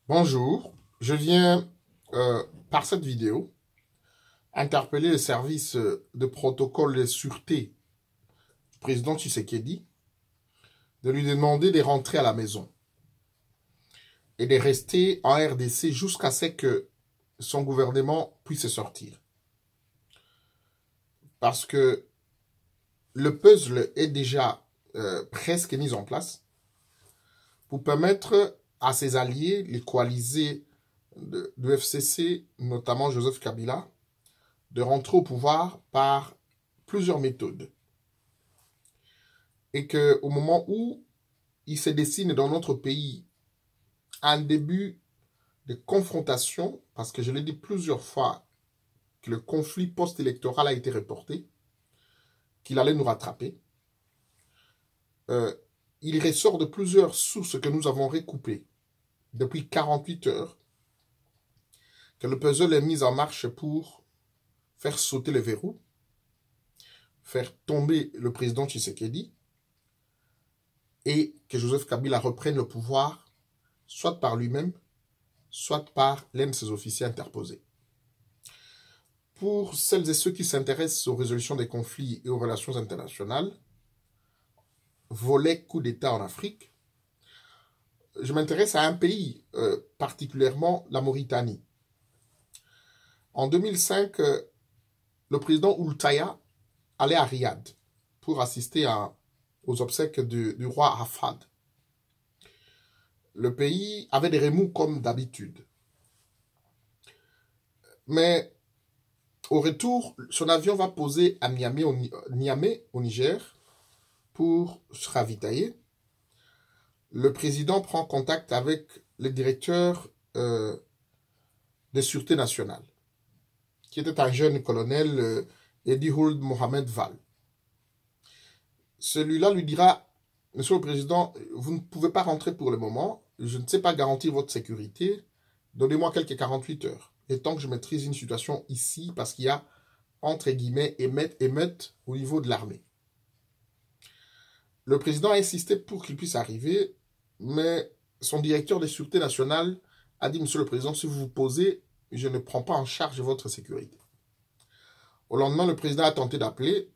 Bonjour, je viens par cette vidéo interpeller le service de protocole de sûreté du président Tshisekedi de lui demander de rentrer à la maison et de rester en RDC jusqu'à ce que son gouvernement puisse sortir. Parce que le puzzle est déjà presque mis en place pour permettre à ses alliés, les coalisés de FCC, notamment Joseph Kabila, de rentrer au pouvoir par plusieurs méthodes. Et qu'au moment où il se dessine dans notre pays un début de confrontation, parce que je l'ai dit plusieurs fois que le conflit post-électoral a été reporté, qu'il allait nous rattraper, il ressort de plusieurs sources que nous avons recoupées depuis 48 heures que le puzzle est mis en marche pour faire sauter les verrous, faire tomber le président Tshisekedi et que Joseph Kabila reprenne le pouvoir, soit par lui-même, soit par l'un de ses officiers interposés. Pour celles et ceux qui s'intéressent aux résolutions des conflits et aux relations internationales, volet coup d'État en Afrique, je m'intéresse à un pays, particulièrement la Mauritanie. En 2005, le président Oultaya allait à Riyad pour assister aux obsèques du roi Hafad. Le pays avait des remous comme d'habitude. Mais au retour, son avion va poser à Niamey, au Niger, pour se ravitailler. Le président prend contact avec le directeur de sûreté nationale, qui était un jeune colonel, Edi Ould Mohamed Val. Celui-là lui dira, Monsieur le Président, vous ne pouvez pas rentrer pour le moment, je ne sais pas garantir votre sécurité, donnez-moi quelques 48 heures, et tant que je maîtrise une situation ici, parce qu'il y a, entre guillemets, émeute au niveau de l'armée. Le président a insisté pour qu'il puisse arriver, mais son directeur de sûreté nationale a dit, Monsieur le Président, si vous vous posez, je ne prends pas en charge votre sécurité. Au lendemain, le président a tenté d'appeler.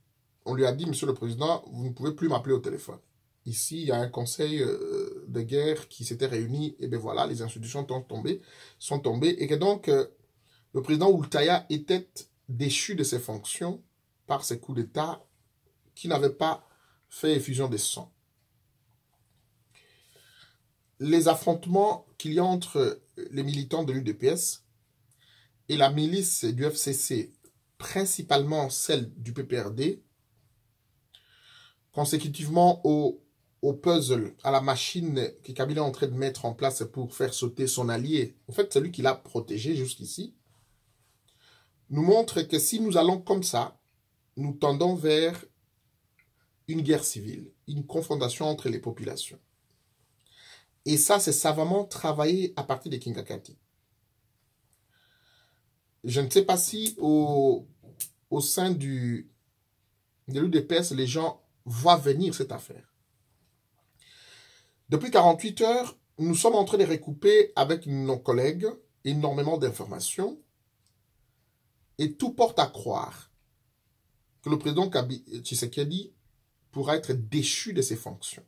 On lui a dit, Monsieur le Président, vous ne pouvez plus m'appeler au téléphone. Ici, il y a un conseil de guerre qui s'était réuni, et bien voilà, les institutions sont tombées, et que donc, le président Oultaya était déchu de ses fonctions par ces coups d'État qui n'avaient pas fait effusion de sang. Les affrontements qu'il y a entre les militants de l'UDPS et la milice du FCC, principalement celle du PPRD, consécutivement au puzzle, à la machine que Kabila est en train de mettre en place pour faire sauter son allié, en fait, celui qui l'a protégé jusqu'ici, nous montre que si nous allons comme ça, nous tendons vers une guerre civile, une confrontation entre les populations. Et ça, c'est savamment travaillé à partir des Kingakati. Je ne sais pas si au sein de l'UDPS, les gens voient venir cette affaire. Depuis 48 heures, nous sommes en train de recouper avec nos collègues énormément d'informations et tout porte à croire que le président Tshisekedi pourra être déchu de ses fonctions.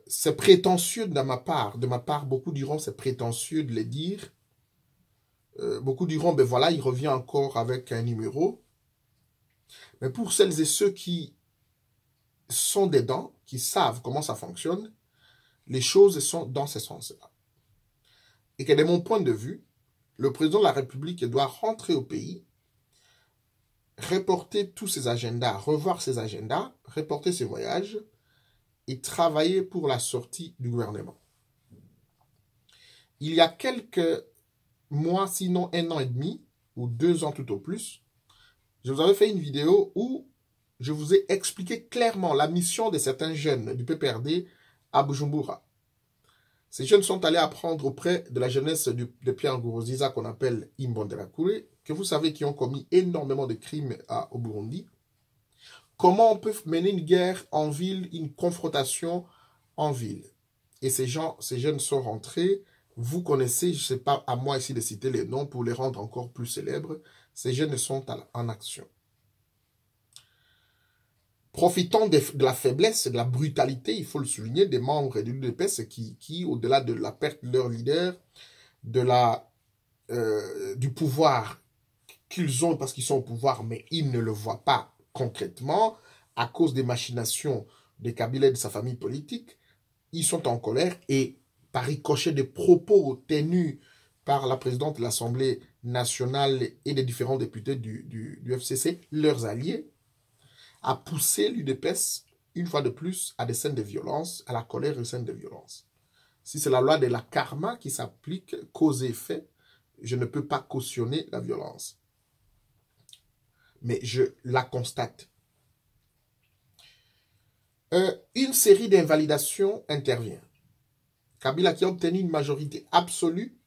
C'est prétentieux de ma part, beaucoup diront c'est prétentieux de le dire. Beaucoup diront, ben voilà, il revient encore avec un numéro. Mais pour celles et ceux qui sont dedans, qui savent comment ça fonctionne, les choses sont dans ce sens-là. Et que de mon point de vue, le président de la République doit rentrer au pays, reporter tous ses agendas, revoir ses agendas, reporter ses voyages et travailler pour la sortie du gouvernement. Il y a quelques mois, sinon 1 an et demi, ou 2 ans tout au plus, je vous avais fait une vidéo où je vous ai expliqué clairement la mission de certains jeunes du PPRD à Bujumbura. Ces jeunes sont allés apprendre auprès de la jeunesse de Pierre Nkurunziza qu'on appelle Imbonerakure, que vous savez qui ont commis énormément de crimes au Burundi. Comment on peut mener une guerre en ville, une confrontation en ville. et ces jeunes sont rentrés. Vous connaissez, je ne sais pas à moi ici de citer les noms pour les rendre encore plus célèbres. Ces jeunes sont en action. Profitant de la faiblesse, de la brutalité, il faut le souligner, des membres de l'UDPS qui au-delà de la perte de leur leader, du pouvoir qu'ils ont parce qu'ils sont au pouvoir, mais ils ne le voient pas concrètement à cause des machinations de Kabila et de sa famille politique, ils sont en colère et par ricochet des propos tenus par la présidente de l'Assemblée nationale et des différents députés du FCC, leurs alliés, a poussé l'UDPS, une fois de plus, à des scènes de violence, à la colère et aux scènes de violence. Si c'est la loi de la karma qui s'applique, cause et effet, je ne peux pas cautionner la violence. Mais je la constate. Une série d'invalidations intervient. Kabila, qui a obtenu une majorité absolue,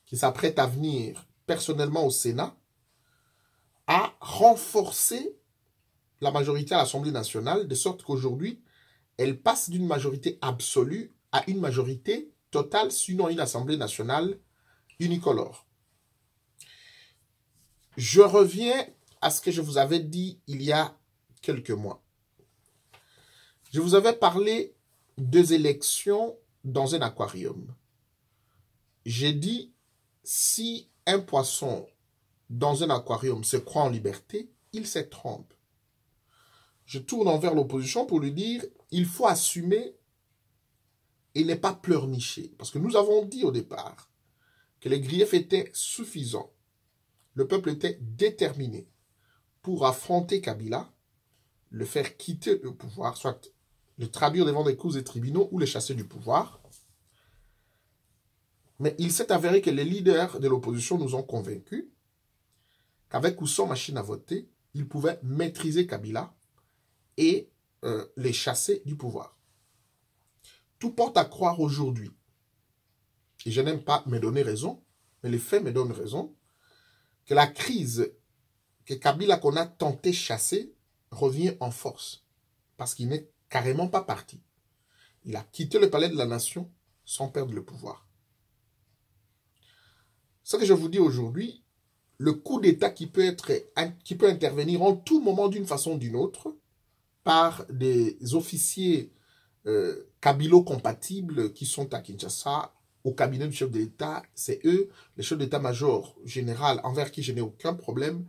qui s'apprête à venir personnellement au Sénat, a renforcé la majorité à l'Assemblée nationale, de sorte qu'aujourd'hui, elle passe d'une majorité absolue à une majorité totale, sinon une Assemblée nationale unicolore. Je reviens à ce que je vous avais dit il y a quelques mois. Je vous avais parlé des élections dans un aquarium. J'ai dit, si un poisson dans un aquarium se croit en liberté, il se trompe. Je tourne envers l'opposition pour lui dire, il faut assumer et ne pas pleurnicher. Parce que nous avons dit au départ que les griefs étaient suffisants. Le peuple était déterminé pour affronter Kabila, le faire quitter le pouvoir, soit le traduire devant des cours et tribunaux ou le chasser du pouvoir. Mais il s'est avéré que les leaders de l'opposition nous ont convaincus qu'avec ou sans machine à voter, ils pouvaient maîtriser Kabila et les chasser du pouvoir. Tout porte à croire aujourd'hui, et je n'aime pas me donner raison, mais les faits me donnent raison, que la crise que Kabila qu'on a tenté chasser revient en force, parce qu'il n'est carrément pas parti. Il a quitté le palais de la nation sans perdre le pouvoir. Ce que je vous dis aujourd'hui, le coup d'État qui peut intervenir en tout moment d'une façon ou d'une autre par des officiers kabilo-compatibles qui sont à Kinshasa, au cabinet du chef de l'État, c'est eux, le chef d'état-major général, envers qui je n'ai aucun problème,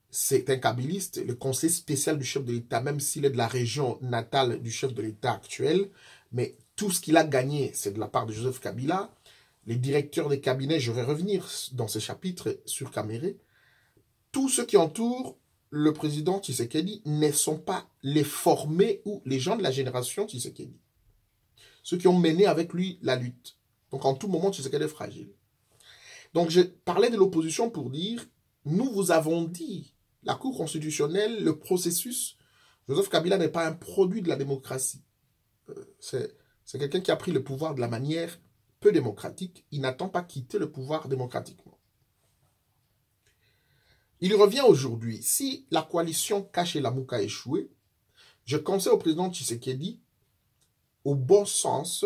c'est un kabiliste, le conseiller spécial du chef de l'État, même s'il est de la région natale du chef de l'État actuel, mais tout ce qu'il a gagné, c'est de la part de Joseph Kabila. Les directeurs des cabinets, je vais revenir dans ce chapitre sur Caméré, tous ceux qui entourent le président Tshisekedi ne sont pas les formés ou les gens de la génération Tshisekedi. Ceux qui ont mené avec lui la lutte. Donc en tout moment, Tshisekedi est fragile. Donc je parlais de l'opposition pour dire, nous vous avons dit, la Cour constitutionnelle, le processus, Joseph Kabila n'est pas un produit de la démocratie. C'est quelqu'un qui a pris le pouvoir de la manière peu démocratique. Il n'attend pas quitter le pouvoir démocratiquement. Il revient aujourd'hui, si la coalition Cash et Lamuka a échoué, je conseille au président Tshisekedi, au bon sens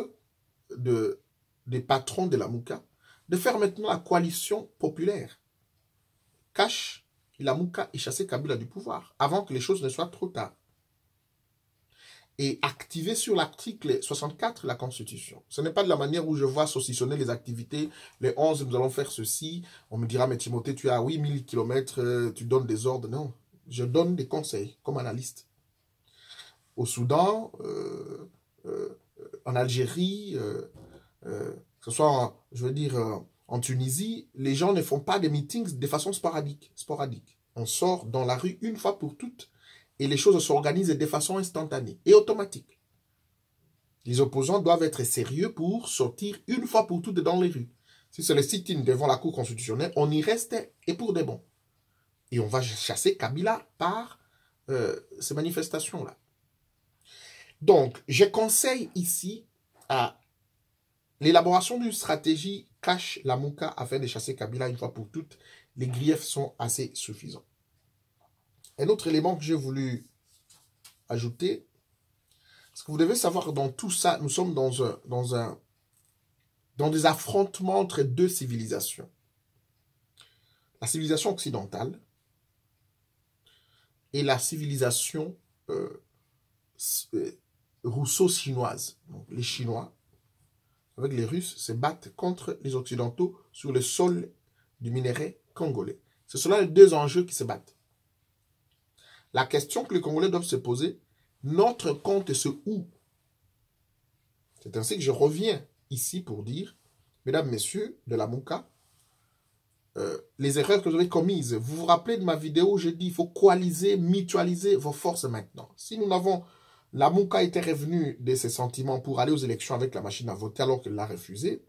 des patrons de Lamuka, de faire maintenant la coalition populaire. Cash et Lamuka et chasser Kabila du pouvoir, avant que les choses ne soient trop tard. Et activer sur l'article 64 de la Constitution. Ce n'est pas de la manière où je vois saucissonner les activités. Les 11, nous allons faire ceci. On me dira, mais Timothée, tu as 8000 km, tu donnes des ordres. Non, je donne des conseils comme analyste. Au Soudan, en Algérie, que ce soit, je veux dire, en Tunisie, les gens ne font pas des meetings de façon sporadique. On sort dans la rue une fois pour toutes et les choses s'organisent de façon instantanée et automatique. Les opposants doivent être sérieux pour sortir une fois pour toutes dans les rues. Si c'est le sit-in devant la Cour constitutionnelle, on y reste et pour de bon. Et on va chasser Kabila par ces manifestations-là. Donc, je conseille ici à l'élaboration d'une stratégie Cash Lamuka afin de chasser Kabila une fois pour toutes. Les griefs sont assez suffisants. Un autre élément que j'ai voulu ajouter, Parce que vous devez savoir, dans tout ça, nous sommes dans des affrontements entre deux civilisations. La civilisation occidentale et la civilisation russo-chinoise. Donc, les Chinois, avec les Russes, se battent contre les Occidentaux sur le sol du minerai congolais. Ce sont là les deux enjeux qui se battent. La question que les Congolais doivent se poser, notre compte se où? C'est ainsi que je reviens ici pour dire, mesdames, messieurs de la Mouka, les erreurs que vous avez commises. Vous vous rappelez de ma vidéo où j'ai dit il faut coaliser, mutualiser vos forces maintenant. Si nous n'avons... La Mouka était revenue de ses sentiments pour aller aux élections avec la machine à voter alors qu'elle l'a refusé.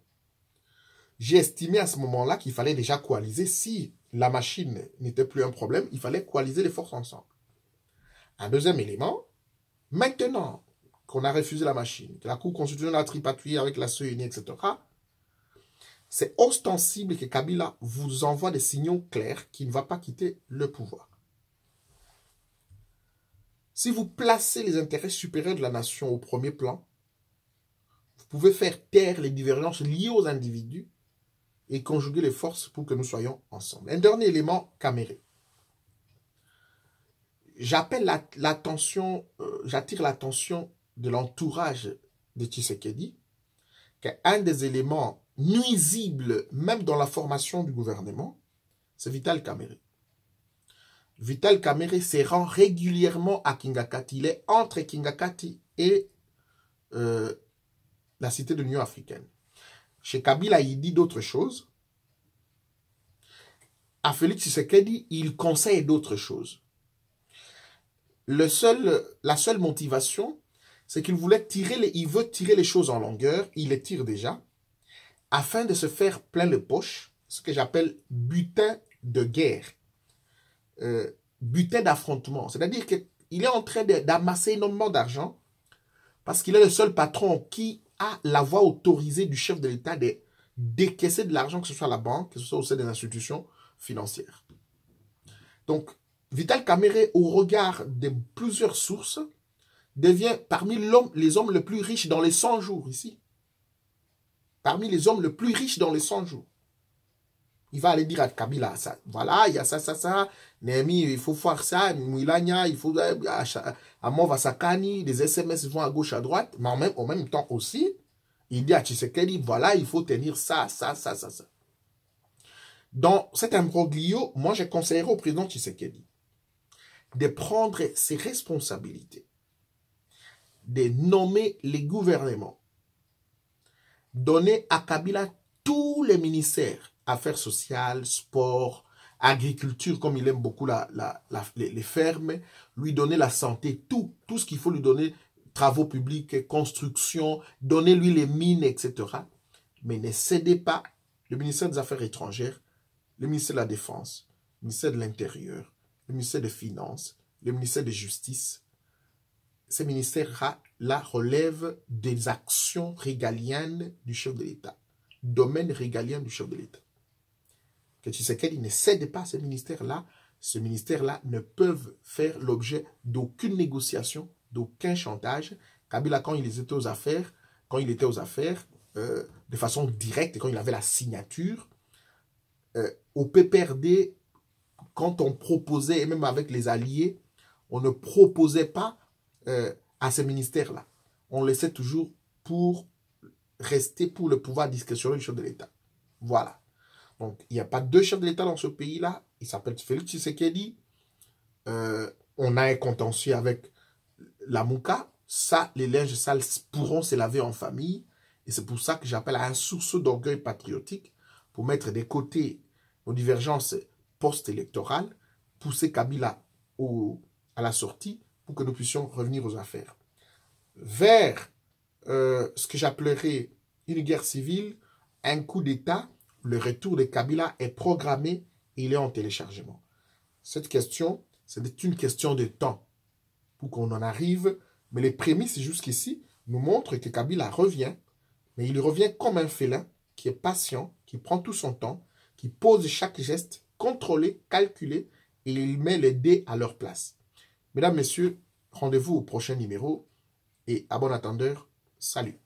J'ai estimé à ce moment-là qu'il fallait déjà coaliser. Si la machine n'était plus un problème, il fallait coaliser les forces ensemble. Un deuxième élément, maintenant qu'on a refusé la machine, que la Cour constitutionnelle a tripatouillé avec la CENI, etc., c'est ostensible que Kabila vous envoie des signaux clairs qu'il ne va pas quitter le pouvoir. Si vous placez les intérêts supérieurs de la nation au premier plan, vous pouvez faire taire les divergences liées aux individus et conjuguer les forces pour que nous soyons ensemble. Un dernier élément, Caméré. J'attire l'attention de l'entourage de Tshisekedi, qu'un des éléments nuisibles, même dans la formation du gouvernement, c'est Vital Kamerhe. Vital Kamerhe se rend régulièrement à Kingakati. Il est entre Kingakati et la cité de l'Union africaine. Chez Kabila, il dit d'autres choses. À Félix Tshisekedi, il conseille d'autres choses. La seule motivation, c'est qu'il veut tirer les choses en longueur, il les tire déjà, afin de se faire plein de poches, ce que j'appelle butin de guerre, butin d'affrontement. C'est-à-dire qu'il est en train d'amasser énormément d'argent parce qu'il est le seul patron qui a la voix autorisée du chef de l'État de décaisser de l'argent, que ce soit à la banque, que ce soit au sein des institutions financières. Donc, Vital Kamerhe, au regard de plusieurs sources, devient parmi les hommes les plus riches dans les 100 jours ici. Parmi les hommes les plus riches dans les 100 jours. Il va aller dire à Kabila, ça, voilà, il y a ça, Némi, il faut faire ça, Mouilania, il faut, à Movasakani, des SMS vont à gauche, à droite, mais en même temps aussi, il dit à Tshisekedi, voilà, il faut tenir ça. Dans cet imbroglio, moi, je conseillerais au président Tshisekedi de prendre ses responsabilités, de nommer les gouvernements, donner à Kabila tous les ministères, affaires sociales, sport, agriculture, comme il aime beaucoup les fermes, lui donner la santé, tout ce qu'il faut lui donner, travaux publics, construction, donner-lui les mines, etc. Mais ne cédez pas le ministère des Affaires étrangères, le ministère de la Défense, le ministère de l'Intérieur, le ministère des Finances, le ministère de Justice. Ces ministères-là relèvent des actions régaliennes du chef de l'État, domaine régalien du chef de l'État. Que Tshisekedi ne cède pas à ces ministères-là ne peuvent faire l'objet d'aucune négociation, d'aucun chantage. Kabila, quand il était aux affaires, de façon directe, quand il avait la signature, au PPRD, quand on proposait, et même avec les alliés, on ne proposait pas à ces ministères-là. On laissait toujours pour rester pour le pouvoir discrétionnaire du chef de l'État. Voilà. Donc, il n'y a pas deux chefs de l'État dans ce pays-là. Il s'appelle Félix Tshisekedi. On a un contentieux avec la Mouka. Ça, les linges sales pourront se laver en famille. Et c'est pour ça que j'appelle à un sursaut d'orgueil patriotique pour mettre de côté nos divergences post-électorales, pousser Kabila à la sortie pour que nous puissions revenir aux affaires. Vers ce que j'appellerais une guerre civile, un coup d'État, le retour de Kabila est programmé et il est en téléchargement. Cette question, c'est une question de temps pour qu'on en arrive, mais les prémices jusqu'ici nous montrent que Kabila revient, mais il revient comme un félin qui est patient, qui prend tout son temps, qui pose chaque geste, contrôlé, calculé, et il met les dés à leur place. Mesdames, Messieurs, rendez-vous au prochain numéro. et à bon attendeur, salut.